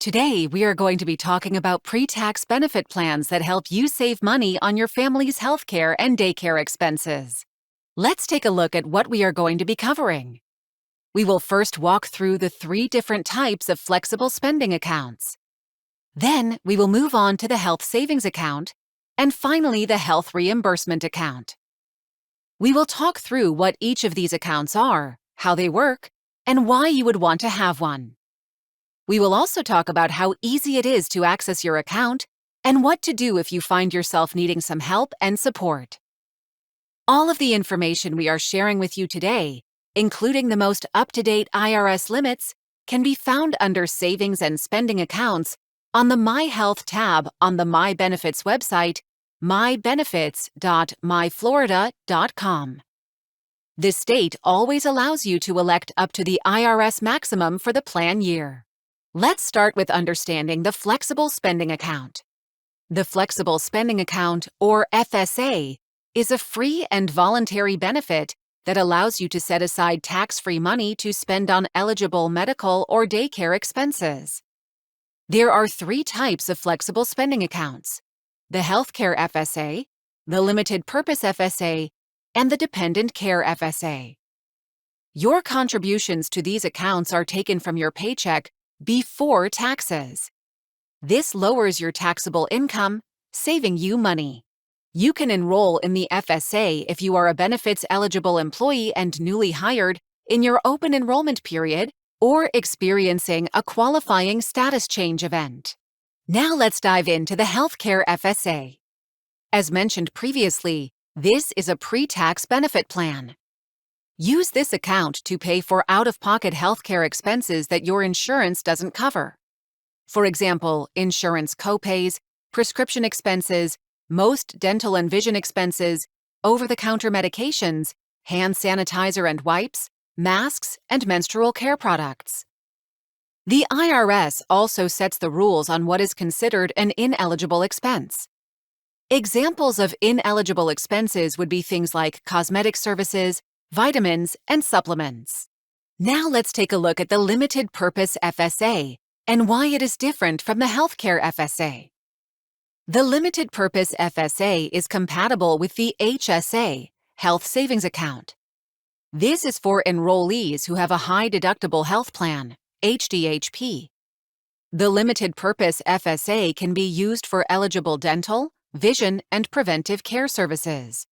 Today, we are going to be talking about pre-tax benefit plans that help you save money on your family's healthcare and daycare expenses. Let's take a look at what we are going to be covering. We will first walk through the 3 different types of flexible spending accounts. Then, we will move on to the health savings account, and finally, the health reimbursement account. We will talk through what each of these accounts are, how they work, and why you would want to have one. We will also talk about how easy it is to access your account and what to do if you find yourself needing some help and support. All of the information we are sharing with you today, including the most up-to-date IRS limits, can be found under Savings and Spending Accounts on the My Health tab on the My Benefits website, mybenefits.myflorida.com. This state always allows you to elect up to the IRS maximum for the plan year. Let's start with understanding the flexible spending account. The flexible spending account, or FSA, is a free and voluntary benefit that allows you to set aside tax-free money to spend on eligible medical or daycare expenses. There are 3 types of flexible spending accounts: the Healthcare FSA, the Limited Purpose FSA, and the Dependent Care FSA. Your contributions to these accounts are taken from your paycheck before taxes. This lowers your taxable income, saving you money. You can enroll in the FSA if you are a benefits-eligible employee and newly hired in your open enrollment period or experiencing a qualifying status change event. Now let's dive into the Healthcare FSA. As mentioned previously, this is a pre-tax benefit plan. Use this account to pay for out-of-pocket healthcare expenses that your insurance doesn't cover. For example, insurance copays, prescription expenses, most dental and vision expenses, over-the-counter medications, hand sanitizer and wipes, masks, and menstrual care products. The IRS also sets the rules on what is considered an ineligible expense. Examples of ineligible expenses would be things like cosmetic services, vitamins, and supplements. Now let's take a look at the Limited Purpose FSA and why it is different from the Healthcare FSA. The Limited Purpose FSA is compatible with the HSA, Health Savings Account. This is for enrollees who have a high-deductible health plan, HDHP. The Limited Purpose FSA can be used for eligible dental, vision, and preventive care services.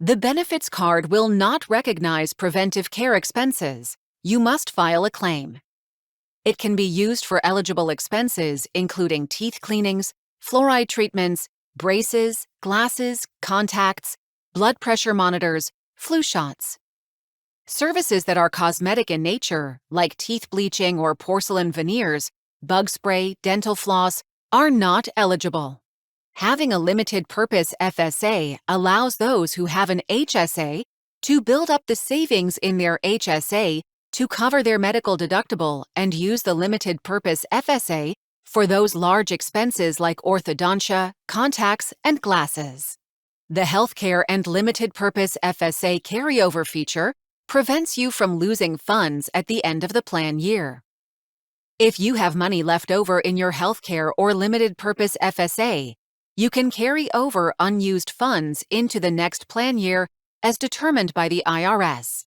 The benefits card will not recognize preventive care expenses. You must file a claim. It can be used for eligible expenses including teeth cleanings, fluoride treatments, braces, glasses, contacts, blood pressure monitors, flu shots. Services that are cosmetic in nature, like teeth bleaching or porcelain veneers, bug spray, dental floss, are not eligible. Having a Limited Purpose FSA allows those who have an HSA to build up the savings in their HSA to cover their medical deductible and use the Limited Purpose FSA for those large expenses like orthodontia, contacts, and glasses. The Healthcare and Limited Purpose FSA carryover feature prevents you from losing funds at the end of the plan year. If you have money left over in your Healthcare or Limited Purpose FSA, you can carry over unused funds into the next plan year as determined by the IRS.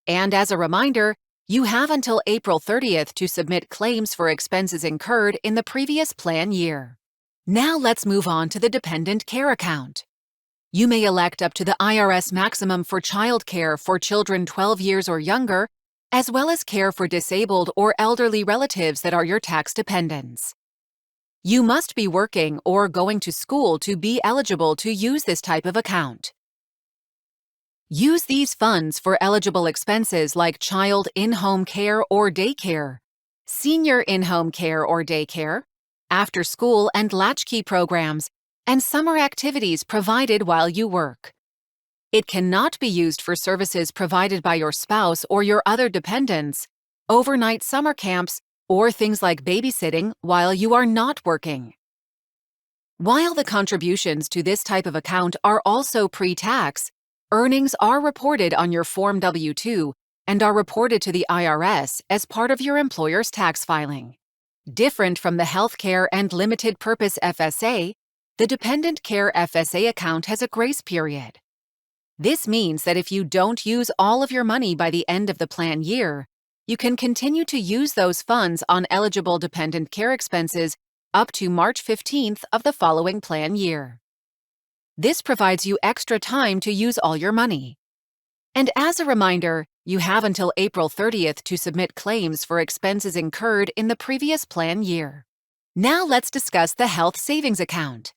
And as a reminder, you have until April 30th to submit claims for expenses incurred in the previous plan year. Now let's move on to the Dependent Care account. You may elect up to the IRS maximum for child care for children 12 years or younger, as well as care for disabled or elderly relatives that are your tax dependents. You must be working or going to school to be eligible to use this type of account. Use these funds for eligible expenses like child in-home care or daycare, senior in-home care or daycare, after-school and latchkey programs, and summer activities provided while you work. It cannot be used for services provided by your spouse or your other dependents, overnight summer camps, or things like babysitting while you are not working. While the contributions to this type of account are also pre-tax, earnings are reported on your Form W-2 and are reported to the IRS as part of your employer's tax filing. Different from the healthcare and limited purpose FSA, the dependent care FSA account has a grace period. This means that if you don't use all of your money by the end of the plan year, you can continue to use those funds on eligible dependent care expenses up to March 15th of the following plan year. This provides you extra time to use all your money. And as a reminder, you have until April 30th to submit claims for expenses incurred in the previous plan year. Now let's discuss the Health Savings Account.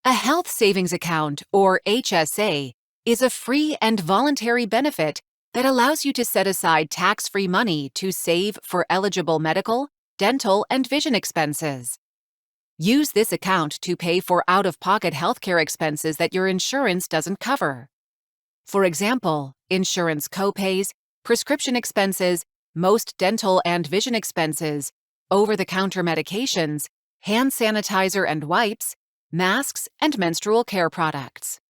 A Health Savings Account, or HSA, is a free and voluntary benefit that allows you to set aside tax-free money to save for eligible medical, dental, and vision expenses. Use this account to pay for out-of-pocket healthcare expenses that your insurance doesn't cover. For example, insurance copays, prescription expenses, most dental and vision expenses, over-the-counter medications, hand sanitizer and wipes, masks, and menstrual care products.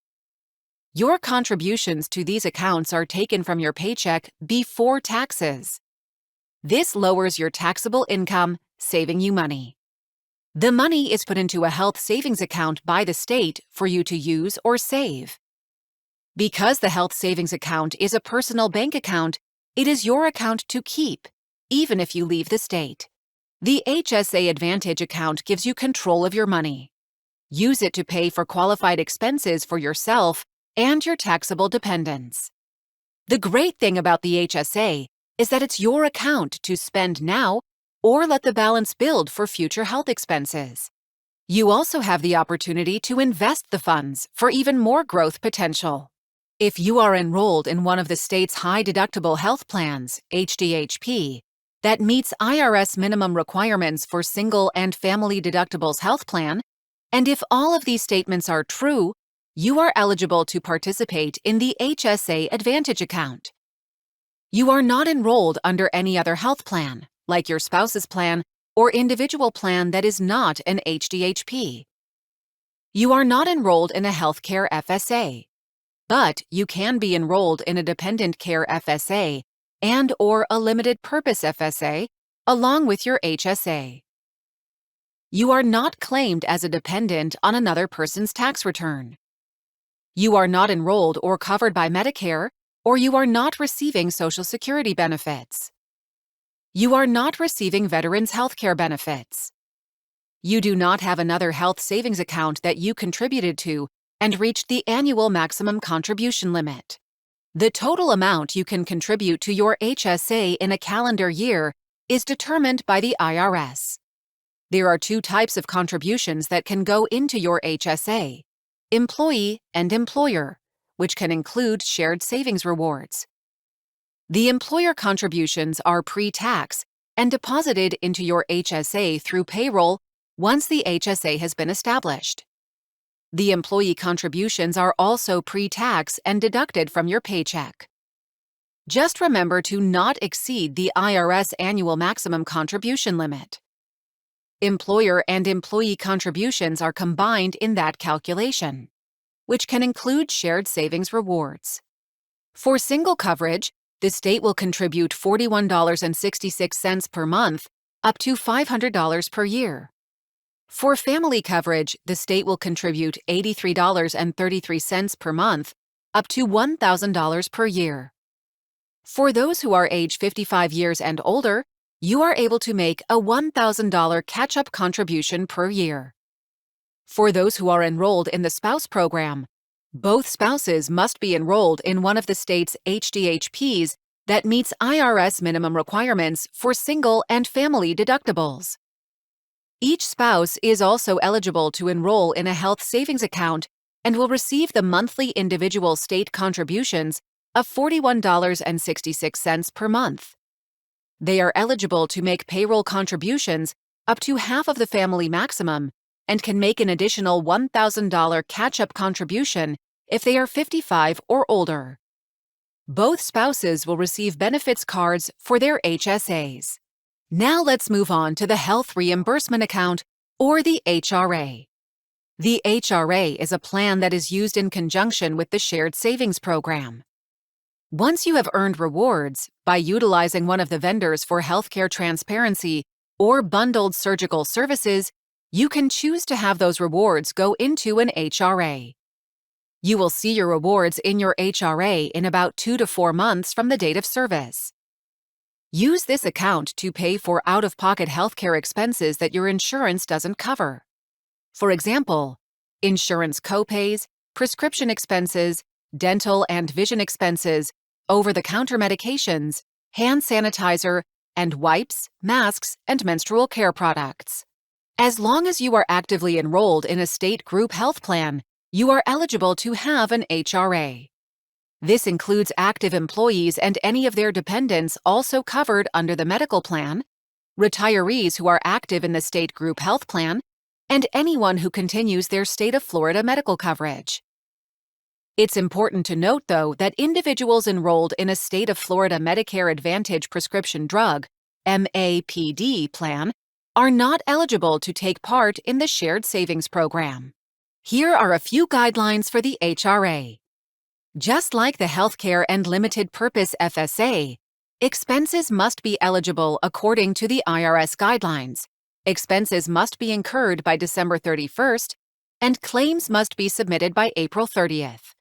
Your contributions to these accounts are taken from your paycheck before taxes. This lowers your taxable income, saving you money. The money is put into a health savings account by the state for you to use or save. Because the health savings account is a personal bank account, it is your account to keep, even if you leave the state. The HSA Advantage account gives you control of your money. Use it to pay for qualified expenses for yourself and your taxable dependents. The great thing about the HSA is that it's your account to spend now or let the balance build for future health expenses. You also have the opportunity to invest the funds for even more growth potential. If you are enrolled in one of the state's high-deductible health plans, HDHP, that meets IRS minimum requirements for single and family deductibles health plan, and if all of these statements are true, you are eligible to participate in the HSA Advantage account. You are not enrolled under any other health plan, like your spouse's plan or individual plan that is not an HDHP. You are not enrolled in a healthcare FSA, but you can be enrolled in a dependent care FSA and/or a limited purpose FSA along with your HSA. You are not claimed as a dependent on another person's tax return. You are not enrolled or covered by Medicare, or you are not receiving Social Security benefits. You are not receiving veterans' health care benefits. You do not have another health savings account that you contributed to and reached the annual maximum contribution limit. The total amount you can contribute to your HSA in a calendar year is determined by the IRS. There are two types of contributions that can go into your HSA: employee and employer, which can include shared savings rewards. The employer contributions are pre-tax and deposited into your HSA through payroll once the HSA has been established. The employee contributions are also pre-tax and deducted from your paycheck. Just remember to not exceed the IRS annual maximum contribution limit. Employer and employee contributions are combined in that calculation, which can include shared savings rewards. For single coverage, the state will contribute $41.66 per month, up to $500 per year. For family coverage, the state will contribute $83.33 per month, up to $1,000 per year. For those who are age 55 years and older, you are able to make a $1,000 catch-up contribution per year. For those who are enrolled in the spouse program, both spouses must be enrolled in one of the state's HDHPs that meets IRS minimum requirements for single and family deductibles. Each spouse is also eligible to enroll in a health savings account and will receive the monthly individual state contributions of $41.66 per month. They are eligible to make payroll contributions up to half of the family maximum and can make an additional $1,000 catch-up contribution if they are 55 or older. Both spouses will receive benefits cards for their HSAs. Now let's move on to the Health Reimbursement Account, or the HRA. The HRA is a plan that is used in conjunction with the Shared Savings Program. Once you have earned rewards by utilizing one of the vendors for healthcare transparency or bundled surgical services, you can choose to have those rewards go into an HRA. You will see your rewards in your HRA in about 2 to 4 months from the date of service. Use this account to pay for out-of-pocket healthcare expenses that your insurance doesn't cover. For example, insurance copays, prescription expenses, dental and vision expenses, over-the-counter medications, hand sanitizer, and wipes, masks, and menstrual care products. As long as you are actively enrolled in a state group health plan, you are eligible to have an HRA. This includes active employees and any of their dependents also covered under the medical plan, retirees who are active in the state group health plan, and anyone who continues their state of Florida medical coverage. It's important to note, though, that individuals enrolled in a state of Florida Medicare Advantage prescription drug (MAPD) plan are not eligible to take part in the Shared Savings Program. Here are a few guidelines for the HRA. Just like the Healthcare and Limited Purpose FSA, expenses must be eligible according to the IRS guidelines. Expenses must be incurred by December 31st, and claims must be submitted by April 30th.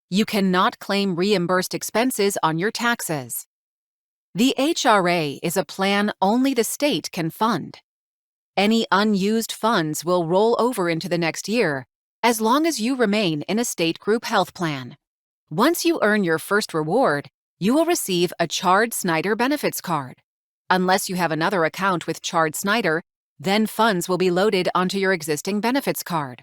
You cannot claim reimbursed expenses on your taxes. The HRA is a plan only the state can fund. Any unused funds will roll over into the next year, as long as you remain in a state group health plan. Once you earn your first reward, you will receive a ChardSnyder benefits card. Unless you have another account with ChardSnyder, then funds will be loaded onto your existing benefits card.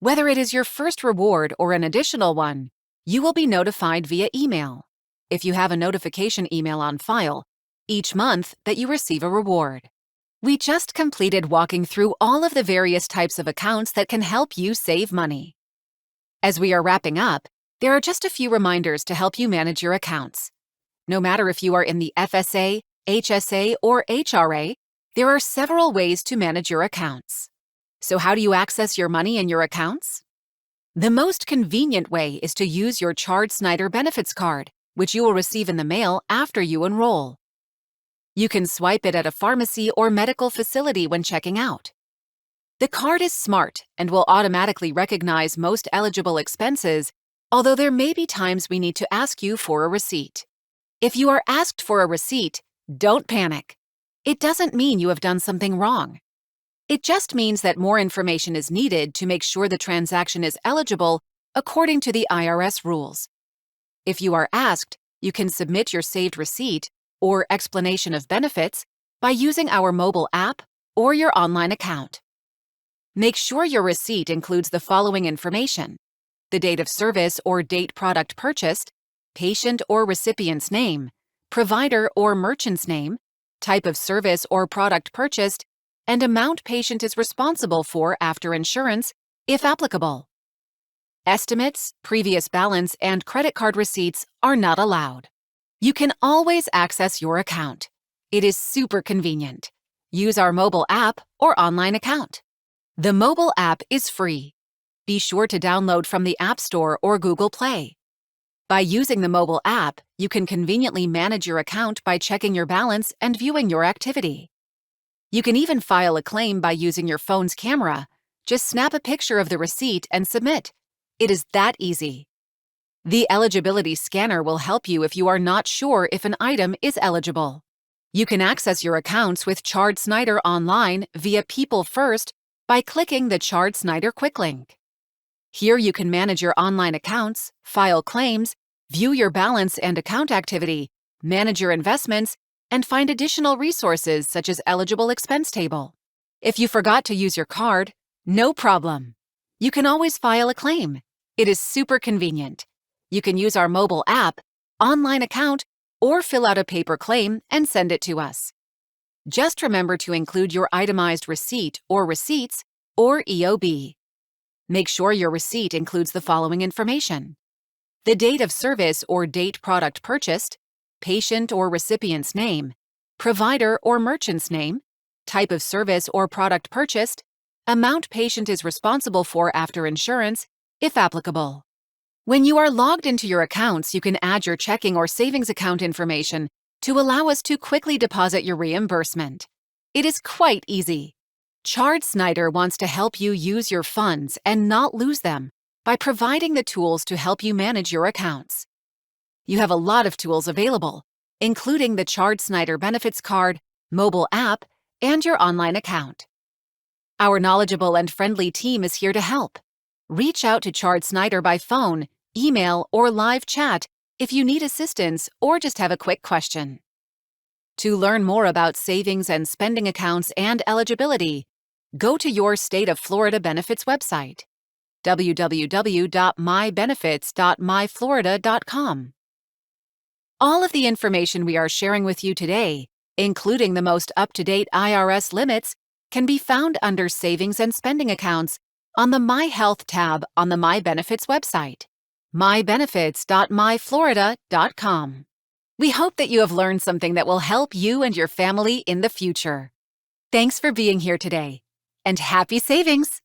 Whether it is your first reward or an additional one, you will be notified via email, if you have a notification email on file, each month that you receive a reward. We just completed walking through all of the various types of accounts that can help you save money. As we are wrapping up, there are just a few reminders to help you manage your accounts. No matter if you are in the FSA, HSA, or HRA, there are several ways to manage your accounts. So how do you access your money in your accounts? The most convenient way is to use your ChardSnyder benefits card, which you will receive in the mail after you enroll. You can swipe it at a pharmacy or medical facility when checking out. The card is smart and will automatically recognize most eligible expenses, although there may be times we need to ask you for a receipt. If you are asked for a receipt, don't panic. It doesn't mean you have done something wrong. It just means that more information is needed to make sure the transaction is eligible according to the IRS rules. If you are asked, you can submit your saved receipt or explanation of benefits by using our mobile app or your online account. Make sure your receipt includes the following information: the date of service or date product purchased, patient or recipient's name, provider or merchant's name, type of service or product purchased, and amount patient is responsible for after insurance, if applicable. Estimates, previous balance, and credit card receipts are not allowed. You can always access your account. It is super convenient. Use our mobile app or online account. The mobile app is free. Be sure to download from the App Store or Google Play. By using the mobile app, you can conveniently manage your account by checking your balance and viewing your activity. You can even file a claim by using your phone's camera. Just snap a picture of the receipt and submit. It is that easy. The eligibility scanner will help you if you are not sure if an item is eligible. You can access your accounts with ChardSnyder online via People First by clicking the ChardSnyder quick link. Here you can manage your online accounts, file claims, view your balance and account activity, manage your investments, and find additional resources such as eligible expense table. If you forgot to use your card, no problem. You can always file a claim. It is super convenient. You can use our mobile app, online account, or fill out a paper claim and send it to us. Just remember to include your itemized receipt or receipts or EOB. Make sure your receipt includes the following information: the date of service or date product purchased, patient or recipient's name, provider or merchant's name, type of service or product purchased, amount patient is responsible for after insurance, if applicable. When you are logged into your accounts, you can add your checking or savings account information to allow us to quickly deposit your reimbursement. It is quite easy. ChardSnyder wants to help you use your funds and not lose them by providing the tools to help you manage your accounts. You have a lot of tools available, including the ChardSnyder Benefits Card, mobile app, and your online account. Our knowledgeable and friendly team is here to help. Reach out to ChardSnyder by phone, email, or live chat if you need assistance or just have a quick question. To learn more about savings and spending accounts and eligibility, go to your State of Florida Benefits website, www.mybenefits.myflorida.com. All of the information we are sharing with you today, including the most up-to-date IRS limits, can be found under Savings and Spending Accounts on the My Health tab on the My Benefits website, mybenefits.myflorida.com. We hope that you have learned something that will help you and your family in the future. Thanks for being here today, and happy savings!